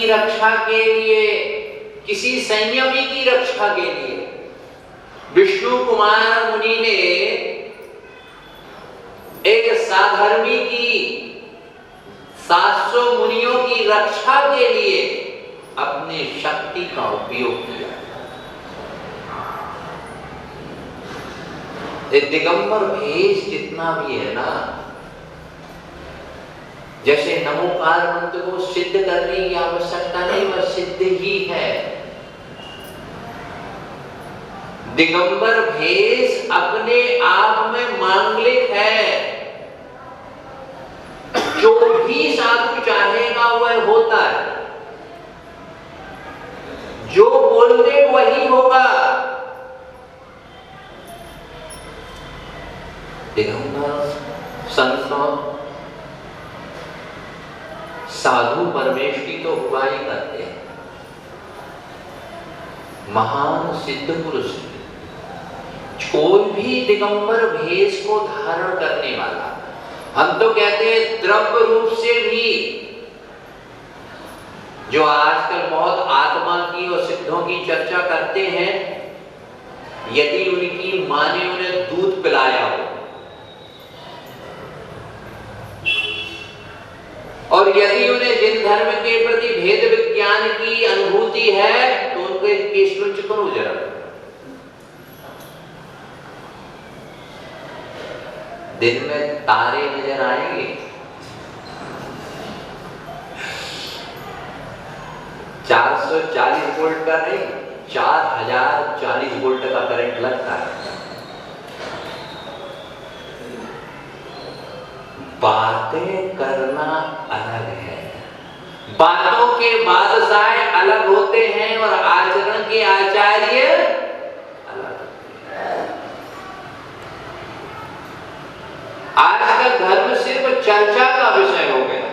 की रक्षा के लिए, किसी संयमी की रक्षा के लिए विष्णु कुमार मुनि ने एक साधर्मी की, 700 मुनियों की रक्षा के लिए अपनी शक्ति का उपयोग किया। दिगंबर भेष जितना भी है ना, जैसे नमोकार मंत्र को सिद्ध करने की आवश्यकता नहीं, वह सिद्ध ही है। दिगंबर भेष अपने आप में मांगलिक है। जो भी साधु चाहेगा वह होता है, जो बोल दे वही होगा। दिगंबर संतों साधु परमेश की तो हुआ ही करते हैं। महान सिद्ध पुरुष कोई भी दिगंबर भेष को धारण करने वाला, हम तो कहते हैं द्रव्य रूप से भी, जो आजकल बहुत आत्मा की और सिद्धों की चर्चा करते हैं, यदि उनकी मां ने उन्हें दूध पिलाया हो और यदि उन्हें जिन धर्म के प्रति भेद विज्ञान की अनुभूति है, तो उनके केस करो जरा। दिन में तारे नजर आएंगे, 440 वोल्ट का नहीं, 4040 वोल्ट का करंट लगता है। बातें करना अलग है, बातों के बादशाह अलग होते हैं और आचरण के आचार्य अलग। आजकल धर्म सिर्फ चर्चा का विषय हो गया।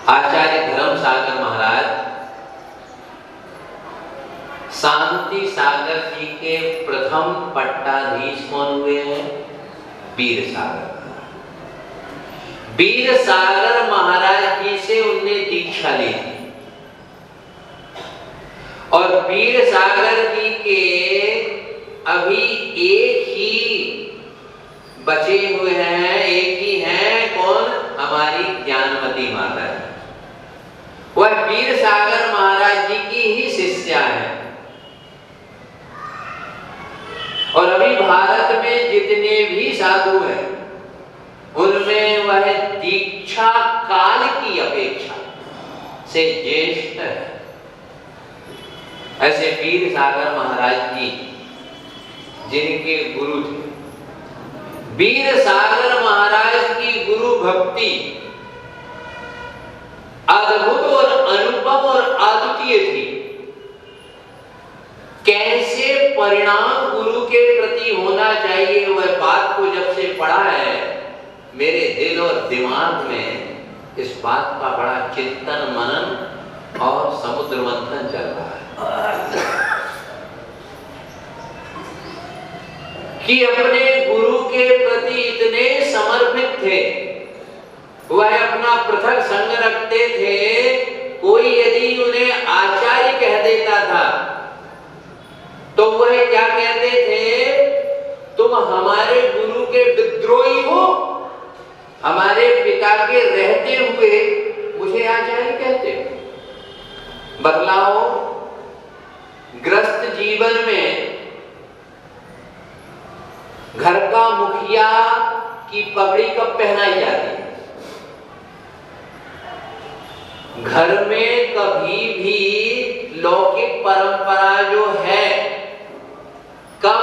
आचार्य धर्म सागर महाराज शांति सागर जी के प्रथम पट्टाधीश कौन हुए हैं? वीर सागर। वीर सागर महाराज जी से उनने दीक्षा ली थी और वीर सागर जी के अभी एक ही बचे हुए हैं, एक ही हैं, कौन? हमारी ज्ञानमती माता जी। वह वीर सागर महाराज जी की ही शिष्या है। और अभी भारत में जितने भी साधु हैं, उनमें वह दीक्षा काल की अपेक्षा से ज्येष्ठ है। ऐसे वीर सागर महाराज जी जिनके गुरु थे, वीर सागर महाराज की गुरु भक्ति अद्भुत और अनुपम और अद्वितीय थी। कैसे परिणाम गुरु के प्रति होना चाहिए, वह बात को जब से पढ़ा है, मेरे दिल और दिमाग में इस बात का बड़ा चिंतन मनन और समुद्र मंथन चल रहा है कि अपने गुरु के प्रति इतने समर्पित थे। वह अपना पृथक संग रखते थे। कोई यदि उन्हें आचार्य कह देता था तो वह क्या कहते थे? तुम हमारे गुरु के विद्रोही हो, हमारे पिता के रहते हुए मुझे आचार्य कहते हो। बदलाव ग्रस्त जीवन में घर का मुखिया की पगड़ी कब पहनाई जाती है? घर में कभी भी लौकिक परंपरा जो है, कब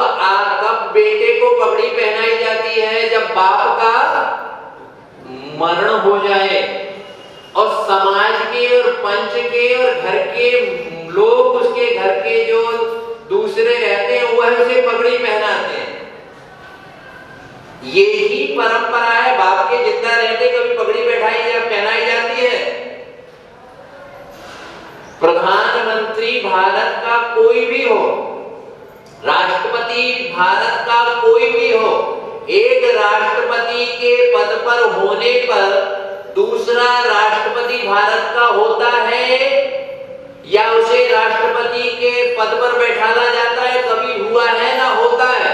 बेटे को पगड़ी पहनाई जाती है? जब बाप का मरण हो जाए और समाज के और पंच के और घर के लोग, उसके घर के जो दूसरे रहते हैं, वह उसे पगड़ी पहनाते हैं। ये ही परंपरा है। बाप के जिंदा रहते कभी पगड़ी पहनाई जाती है? प्रधानमंत्री भारत का कोई भी हो, राष्ट्रपति भारत का कोई भी हो, एक राष्ट्रपति के पद पर होने पर दूसरा राष्ट्रपति भारत का होता है या उसे राष्ट्रपति के पद पर बैठाला जाता है, कभी हुआ है ना होता है।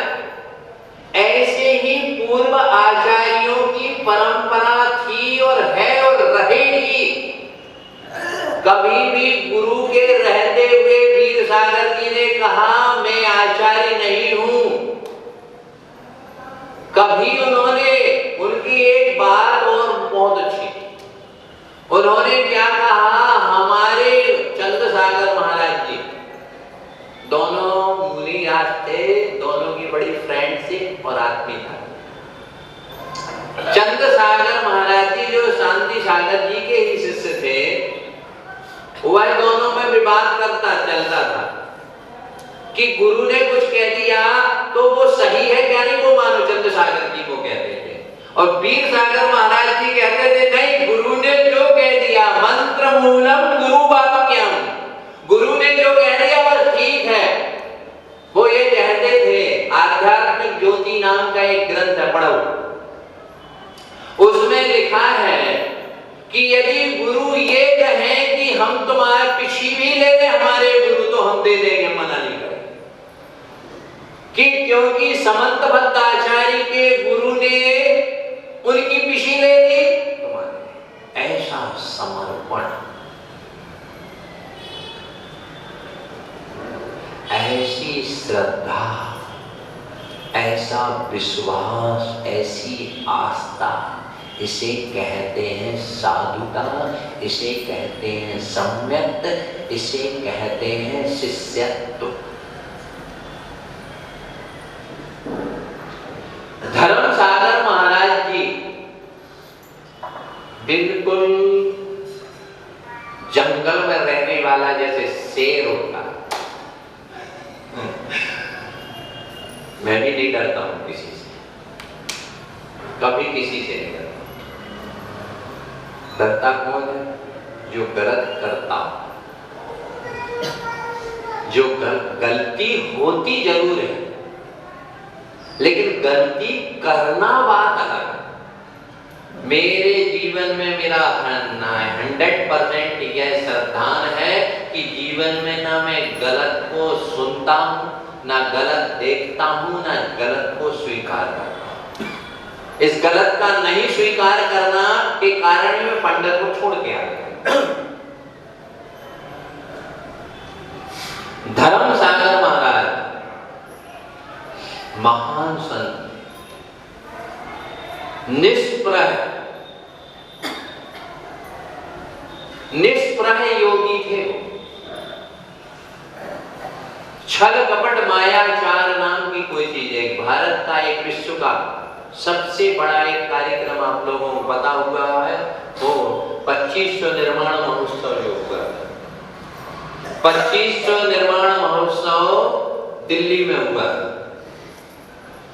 ऐसे ही पूर्व आचार्यों की परंपरा थी और है और रहेगी। कभी भी गुरु के रहते हुए वीर सागर जी ने कहा मैं आचार्य नहीं हूं। कभी उन्होंने, उनकी एक बात और बहुत अच्छी, उन्होंने क्या कहा, हमारे चंद्र सागर महाराज जी दोनों मुनिराज थे, दोनों की बड़ी फ्रेंडशिप और आत्मीयता। चंद्र सागर महाराज जी जो शांति सागर जी के ही शिष्य थे, वह दोनों में विवाद चलता था कि गुरु ने कुछ कह दिया तो वो सही है क्या नहीं, वो मानो चंद्र सागर जी को कहते थे। और वीर सागर महाराज जी कहते थे नहीं, गुरु ने जो कह दिया मंत्र मूलम गुरु वाक्यम, गुरु ने जो कह दिया बस ठीक है। वो ये कहते थे, आध्यात्मिक ज्योति नाम का एक ग्रंथ है, पढ़ो, उसमें लिखा है कि यदि गुरु ये कहें कि हम तुम्हारे पिछी भी ले लें हमारे गुरु, तो हम दे देंगे, मना नहीं करेंगे। कि क्योंकि समंत भट्टाचार्य के गुरु ने उनकी पिछी ले ली, तुम्हारे ऐसा समर्पण, ऐसी श्रद्धा, ऐसा विश्वास, ऐसी आस्था, इसे कहते हैं साधुता, इसे कहते हैं सम्यक, इसे कहते हैं शिष्यत्व। धर्म सागर महाराज जी बिल्कुल जंगल में रहने वाला जैसे शेर होता। मैं भी नहीं डरता हूं किसी से, कभी किसी से नहीं डरता। डरता कौन है? जो गलत करता हो। जो गलती होती जरूर है, लेकिन गलती करना बात अलग है। मेरे जीवन में मेरा 100% यह श्रद्धान है कि जीवन में ना मैं गलत को सुनता हूं, ना गलत देखता हूं, ना गलत को स्वीकार करता हूं। इस गलत का नहीं स्वीकार करना के कारण मैं पंडित को छोड़ के आ गया। धर्म सागर महाराज महान संत, निष्प्रह योगी थे। छल कपट मायाचार नाम की कोई चीज है। भारत का एक विश्व का सबसे बड़ा एक कार्यक्रम आप लोगों को पता हुआ है, वो 2500 निर्माण महोत्सव जो हुआ, 2500 निर्माण महोत्सव दिल्ली में हुआ,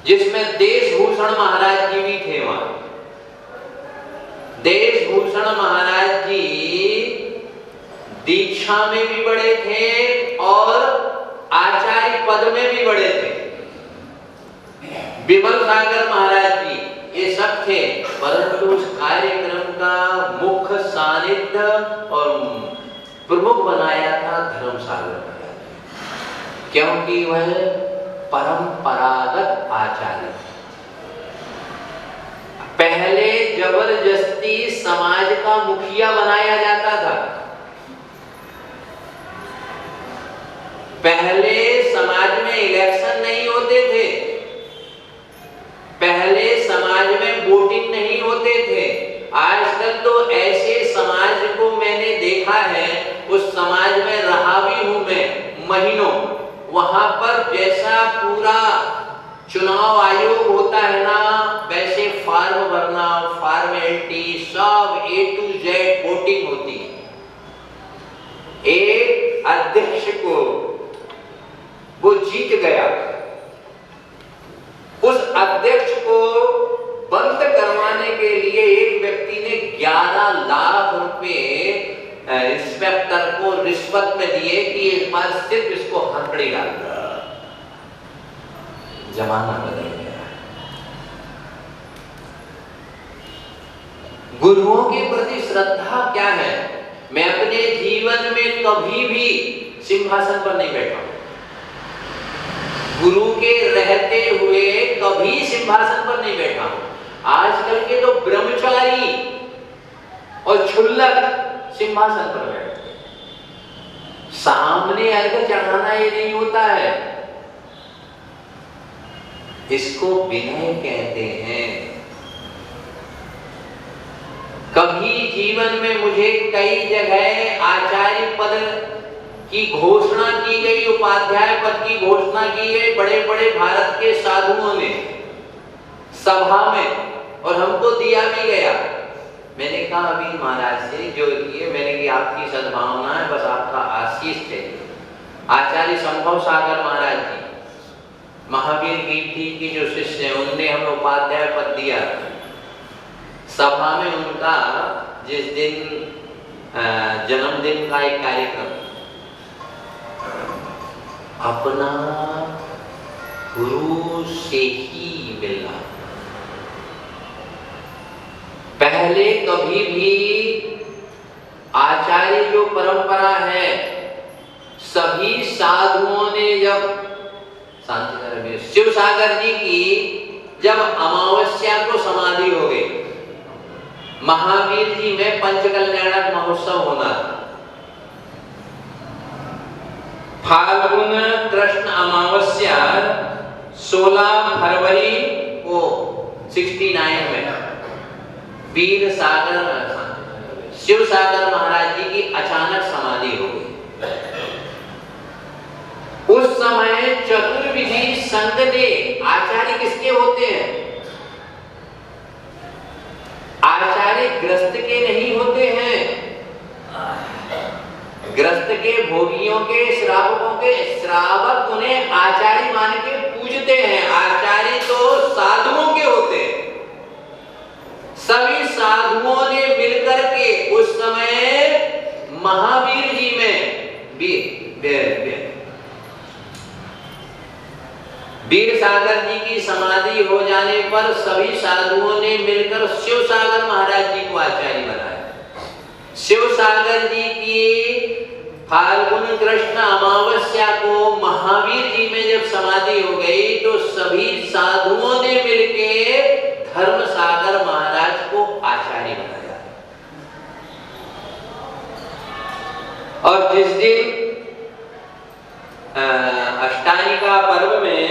जिसमें देशभूषण महाराज जी भी थे। वहां देशभूषण महाराज जी दीक्षा में भी बड़े थे और आचार्य पद में भी बड़े थे। विमल सागर महाराज जी ये सब थे, परंतु उस कार्यक्रम का मुख्य सानिध्य और प्रमुख बनाया था धर्म सागर महाराज, क्योंकि वह परंपरागत आचार्य। पहले जबरदस्ती समाज का मुखिया बनाया जाता था। पहले समाज में इलेक्शन नहीं होते थे, पहले समाज में वोटिंग नहीं होते थे। आजकल तो ऐसे समाज को मैंने देखा है, उस समाज में रहा भी हूं मैं महीनों। वहां पर जैसा पूरा चुनाव आयोग होता है ना, वैसे फॉर्म भरना, फॉर्मेलिटी सब A to Z वोटिंग होती है। एक अध्यक्ष को वो जीत गया, उस अध्यक्ष को बंद करवाने के लिए एक व्यक्ति ने 11 लाख रुपए इंस्पेक्टर को रिश्वत में दिए कि इस बार सिर्फ इसको हथकड़ी डाल दो। जमाना बदल गया। गुरुओं के प्रति श्रद्धा क्या है? मैं अपने जीवन में कभी भी सिंहासन पर नहीं बैठा हूं। गुरु के रहते हुए कभी सिंहासन पर नहीं बैठा हूं। आजकल के तो ब्रह्मचारी और क्षुल्लक सिंहासन पर बैठते हैं। सामने अर्घ चढ़ाना ये नहीं होता है, इसको विनय कहते हैं। कभी जीवन में मुझे कई जगह आचार्य पद की घोषणा की गई, उपाध्याय पद की घोषणा की गई बड़े बड़े भारत के साधुओं ने सभा में, और हमको दिया भी गया। मैंने कहा अभी महाराज से जो किए, मैंने कि आपकी सद्भावना है, बस आपका आशीष चाहिए। आचार्य संभव सागर महाराज जी, महावीर कीर्ति की जो शिष्य हैं, उनने हमें उपाध्याय पद दिया। सभा में उनका जिस दिन जन्मदिन का एक कार्यक्रम, अपना गुरु से ही मिलना। पहले कभी भी आचार्य जो परंपरा है, सभी साधुओं ने जब शिव सागर जी की जब अमावस्या को समाधि हो गई, महावीर जी में पंचकल्याणक महोत्सव होना था। फाल्गुन कृष्ण अमावस्या 16 फरवरी को 69 में वीर सागर शिव सागर महाराज जी की अचानक समाधि हो गई। उस समय चतुर्विधि संघ ने, आचार्य किसके होते हैं? आचार्य ग्रस्त के नहीं होते हैं। ग्रस्त के, भोगियों के, श्रावकों के, श्रावक उन्हें आचार्य मान के पूजते हैं। आचार्य तो साधुओं के होते हैं। सभी साधुओं ने मिलकर के उस समय महावीर जी में वीर सागर जी की समाधि हो जाने पर सभी साधुओं ने मिलकर शिव सागर महाराज जी को आचार्य बनाया। शिव सागर जी की फाल्गुन कृष्ण अमावस्या को महावीर जी में जब समाधि हो गई, तो सभी साधुओं ने मिलकर धर्म सागर महाराज को आचार्य बनाया। और जिस दिन अष्टानिका पर्व में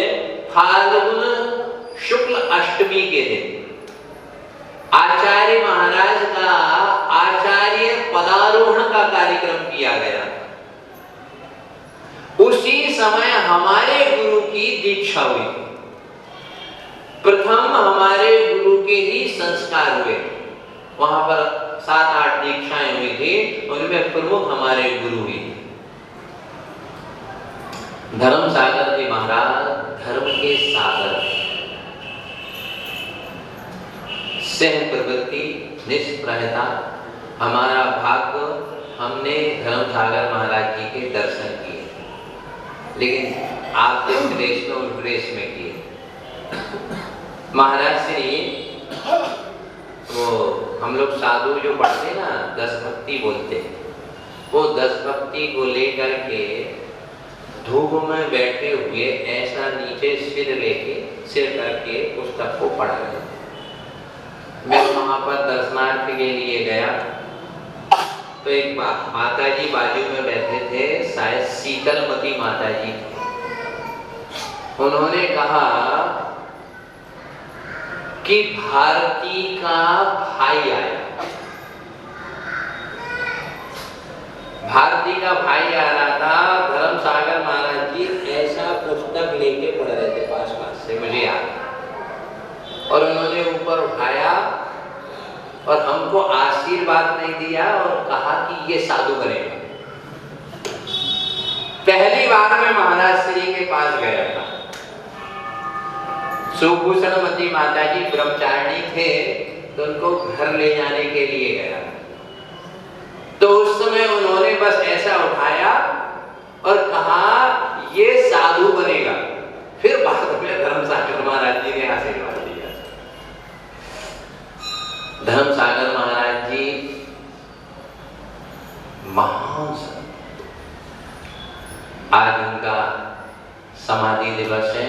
फाल्गुन शुक्ल अष्टमी के दिन आचार्य महाराज का आचार्य पदारोहण का कार्यक्रम किया गया। उसी समय हमारे गुरु की दीक्षा हुई। प्रथम हमारे गुरु के ही संस्कार हुए। वहां पर 7-8 दीक्षाएं हुई थी, उनमें प्रमुख हमारे गुरु हुई। धर्म सागर जी महाराज धर्म के सागर, सह प्रवृत्ति, निष्प्रहता। हमारा भाग्य, हमने धर्म सागर महाराज जी के दर्शन किए, लेकिन आप जिस प्रदेश में उस प्रदेश में किए। महाराज श्री वो हम लोग साधु जो पढ़ते ना, 10 भक्ति बोलते, वो 10 भक्ति को लेकर के धूप में बैठे हुए ऐसा नीचे सिर करके पुस्तक को पढ़ रहे। मैं वहां पर दर्शनार्थ के लिए गया, तो एक माता जी बाजू में बैठे थे, शायद शीतलमती माता जी। उन्होंने कहा कि भारती का भाई आया। भारती का भाई आ रहा था। धर्म सागर महाराज जी ऐसा पुस्तक लेके पढ़ रहे थे, पास से मुझे याद। और उन्होंने ऊपर उठाया और हमको आशीर्वाद नहीं दिया और कहा कि ये साधु बनेगा। पहली बार मैं महाराज श्री के पास गया था। सुभूषणमती माता जी ब्रह्मचारिणी थे, तो उनको घर ले जाने के लिए गया। तो उस समय उन्होंने बस ऐसा उठाया और कहा ये साधु बनेगा। फिर बाद में धर्म सागर महाराज जी ने आशीर्वाद दिया। धर्म सागर महाराज महान संत। आज उनका समाधि दिवस है।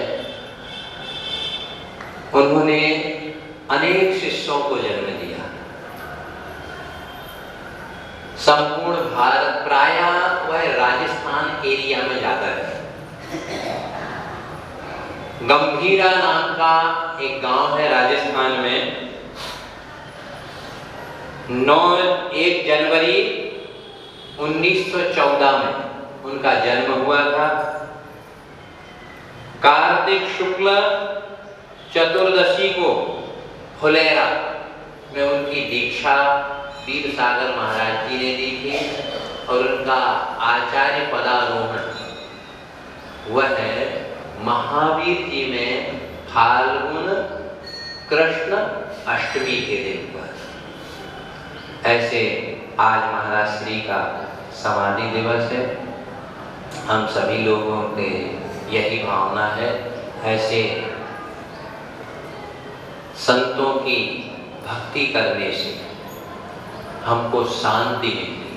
उन्होंने अनेक शिष्यों को जन्म दिया। संपूर्ण भारत, प्रायः वह राजस्थान एरिया में ज्यादा है। गंभीरा नाम का एक गांव है राजस्थान में। 1 जनवरी 1914 में उनका जन्म हुआ था। कार्तिक शुक्ल चतुर्दशी को फुलेरा में उनकी दीक्षा वीर सागर महाराज जी ने दी थी और उनका आचार्य पदारोहण वह महावीर जी में फाल्गुन कृष्ण अष्टमी के दिन पर। ऐसे आज महाराज श्री का समाधि दिवस है। हम सभी लोगों के यही भावना है, ऐसे संतों की भक्ति करने से हमको शांति मिलती।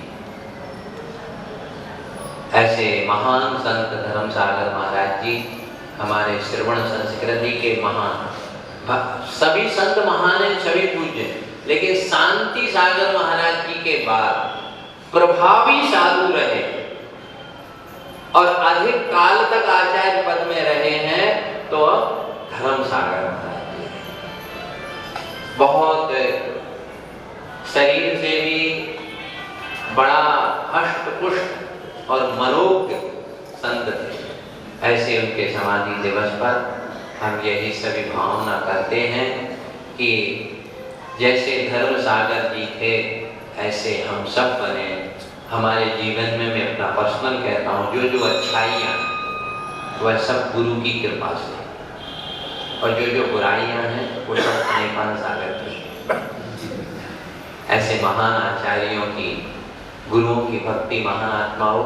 ऐसे महान संत धर्मसागर महाराज जी हमारे श्रवण संस्कृति के महान, सभी संत महान हैं, सभी पूज्य हैं, लेकिन शांति सागर महाराज जी के बाद प्रभावी साधु रहे और अधिक काल तक आचार्य पद में रहे हैं तो धर्मसागर महाराज जी। बहुत शरीर से भी बड़ा हष्ट पुष्ट और मनोज्ञ संत थे। ऐसे उनके समाधि दिवस पर हम यही सभी भावना करते हैं कि जैसे धर्मसागर जी थे ऐसे हम सब बने। हमारे जीवन में मैं अपना पर्सनल कहता हूँ, जो जो अच्छाइयाँ वह सब गुरु की कृपा से, और जो जो बुराइयाँ हैं वो सब अनेकान सागर की। ऐसे महान आचार्यों की, गुरुओं की भक्ति, महान आत्माओं